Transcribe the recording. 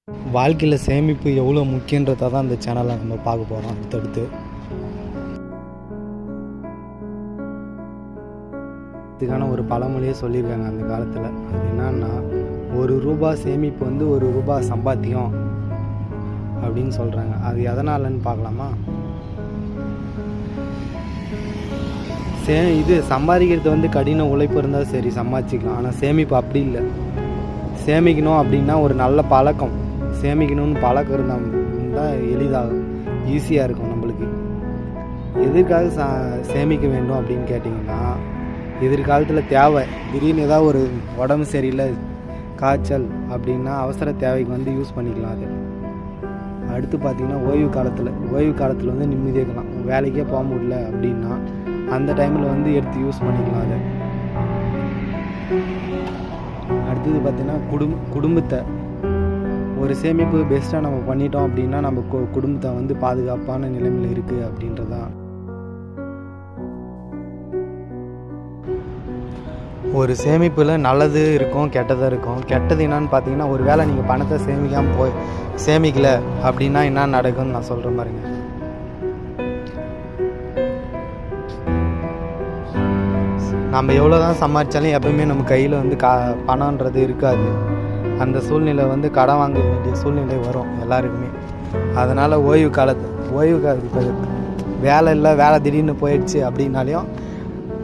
வாழ்க்கையில் சேமிப்பு எவ்வளோ முக்கியன்றதை தான் இந்த சேனலில் நம்ம பார்க்க போகிறோம். அடுத்தடுத்து இதுக்கான ஒரு பழமொழியே சொல்லியிருக்காங்க அந்த காலத்தில். அது என்னன்னா, ₹1 சேமிப்பு வந்து ₹1 சம்பாத்தியம் அப்படின்னு சொல்கிறாங்க. அது எதனாலன்னு பார்க்கலாமா? இது சம்பாதிக்கிறது வந்து கடின உழைப்பு இருந்தால் சரி சம்பாதிச்சிக்கலாம். ஆனால் சேமிப்பு அப்படி இல்லை. சேமிக்கணும் அப்படின்னா ஒரு நல்ல பழக்கம், சேமிக்கணும்னு பழக்கம் இருந்தால் எளிதாகும், ஈஸியாக இருக்கும் நம்மளுக்கு. எதற்காக சேமிக்க வேண்டும் அப்படின்னு கேட்டிங்கன்னா, எதிர்காலத்தில் தேவை, திடீர்னு ஏதாவது ஒரு உடம்பு சரியில்லை, காய்ச்சல் அப்படின்னா அவசர தேவைக்கு வந்து யூஸ் பண்ணிக்கலாம். அது அடுத்து பார்த்திங்கன்னா ஓய்வு காலத்தில் வந்து நிம்மதியாக இருக்கலாம். வேலைக்கே போக முடியல அப்படின்னா அந்த டைமில் வந்து எடுத்து யூஸ் பண்ணிக்கலாம். அதை அடுத்தது பார்த்திங்கன்னா குடும்பத்தை ஒரு சேமிப்பு பெஸ்ட்டாக நம்ம பண்ணிட்டோம் அப்படின்னா நம்ம குடும்பத்தை வந்து பாதுகாப்பான நிலைமையில் இருக்குது அப்படின்றதான். ஒரு சேமிப்பில் நல்லது இருக்கும், கெட்டதாக இருக்கும். கெட்டது என்னான்னு பார்த்தீங்கன்னா, ஒரு வேளை நீங்கள் பணத்தை சேமிக்கலை அப்படின்னா என்ன நடக்கும்னு நான் சொல்கிற மாதிரிங்க. நம்ம எவ்வளோ தான் சம்பாதிச்சாலும் எப்பவுமே நம்ம கையில் வந்து பணன்றது இருக்காது. அந்த சூழ்நிலை வந்து கடன் வாங்க வேண்டிய சூழ்நிலை வரும் எல்லாருக்குமே. அதனால் ஓய்வு காலத்து வேலை இல்லை, வேலை திடீர்னு போயிடுச்சு அப்படின்னாலையும்